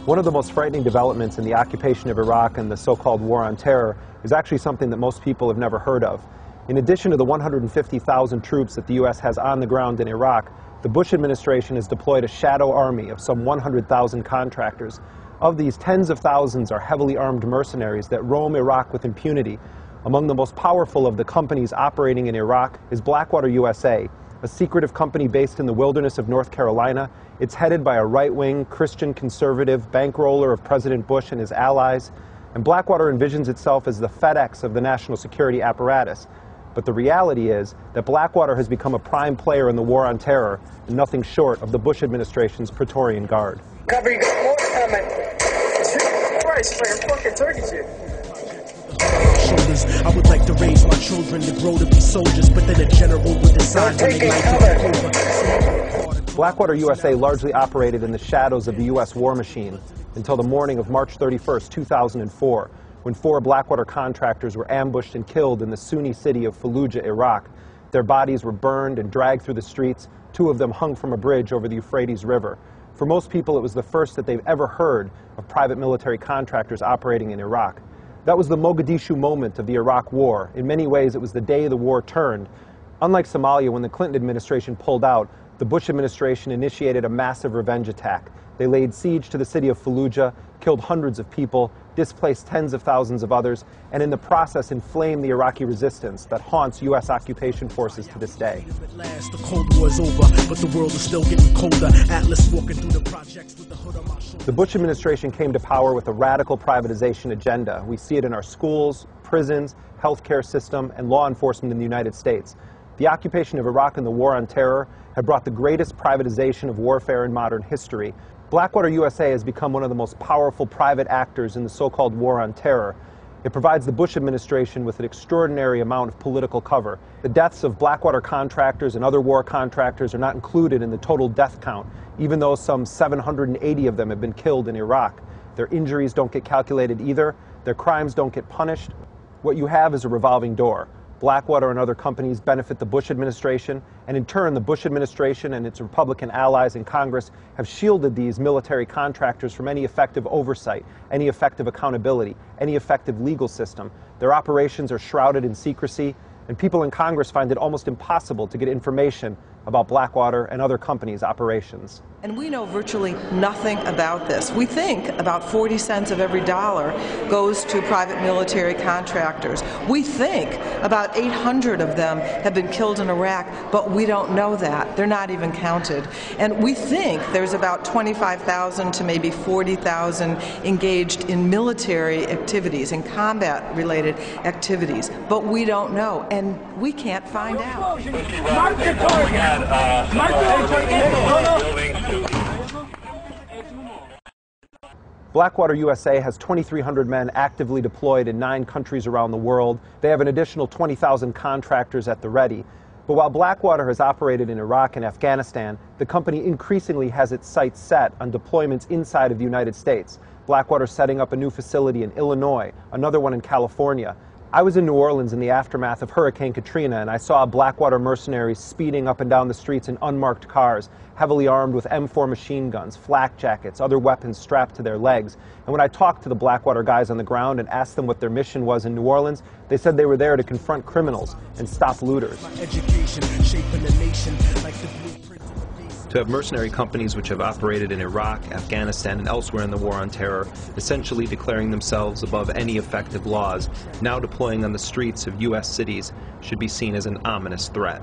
One of the most frightening developments in the occupation of Iraq and the so-called war on terror is actually something that most people have never heard of. In addition to the 150,000 troops that the U.S. has on the ground in Iraq, the Bush administration has deployed a shadow army of some 100,000 contractors. Of these, tens of thousands are heavily armed mercenaries that roam Iraq with impunity. Among the most powerful of the companies operating in Iraq is Blackwater USA, a secretive company based in the wilderness of North Carolina. It's headed by a right-wing, Christian conservative bankroller of President Bush and his allies. And Blackwater envisions itself as the FedEx of the national security apparatus. But the reality is that Blackwater has become a prime player in the war on terror, and nothing short of the Bush administration's Praetorian Guard. Cover, you got more coming. Christ, like a fucking turkey chip. I would like to raise my children to grow to be soldiers, but then a general would decide when they like to. Blackwater USA largely operated in the shadows of the U.S. war machine until the morning of March 31st, 2004, when 4 Blackwater contractors were ambushed and killed in the Sunni city of Fallujah, Iraq. Their bodies were burned and dragged through the streets. 2 of them hung from a bridge over the Euphrates River. For most people, it was the first that they've ever heard of private military contractors operating in Iraq. That was the Mogadishu moment of the Iraq War. In many ways, it was the day the war turned. Unlike Somalia, when the Clinton administration pulled out, the Bush administration initiated a massive revenge attack. They laid siege to the city of Fallujah, killed hundreds of people, displaced tens of thousands of others, and in the process inflamed the Iraqi resistance that haunts U.S. occupation forces to this day. The Cold War's over, but the world is still getting colder. Atlas walking through the projects with the hood on my shoulder. The Bush administration came to power with a radical privatization agenda. We see it in our schools, prisons, healthcare system, and law enforcement in the United States. The occupation of Iraq and the war on terror have brought the greatest privatization of warfare in modern history. Blackwater USA has become one of the most powerful private actors in the so-called war on terror. It provides the Bush administration with an extraordinary amount of political cover. The deaths of Blackwater contractors and other war contractors are not included in the total death count, even though some 780 of them have been killed in Iraq. Their injuries don't get calculated either. Their crimes don't get punished. What you have is a revolving door. Blackwater and other companies benefit the Bush administration, and in turn the Bush administration and its Republican allies in Congress have shielded these military contractors from any effective oversight, any effective accountability, any effective legal system. Their operations are shrouded in secrecy, and people in Congress find it almost impossible to get information about Blackwater and other companies' operations. And we know virtually nothing about this. We think about 40 cents of every dollar goes to private military contractors. We think about 800 of them have been killed in Iraq, but we don't know that. They're not even counted. And we think there's about 25,000 to maybe 40,000 engaged in military activities, in combat-related activities, but we don't know, and we can't find out. Blackwater USA has 2,300 men actively deployed in 9 countries around the world. They have an additional 20,000 contractors at the ready. But while Blackwater has operated in Iraq and Afghanistan, the company increasingly has its sights set on deployments inside of the United States. Blackwater setting up a new facility in Illinois, another one in California. I was in New Orleans in the aftermath of Hurricane Katrina, and I saw Blackwater mercenaries speeding up and down the streets in unmarked cars, heavily armed with M4 machine guns, flak jackets, other weapons strapped to their legs. And when I talked to the Blackwater guys on the ground and asked them what their mission was in New Orleans, they said they were there to confront criminals and stop looters. To have mercenary companies which have operated in Iraq, Afghanistan, and elsewhere in the war on terror, essentially declaring themselves above any effective laws, now deploying on the streets of U.S. cities, should be seen as an ominous threat.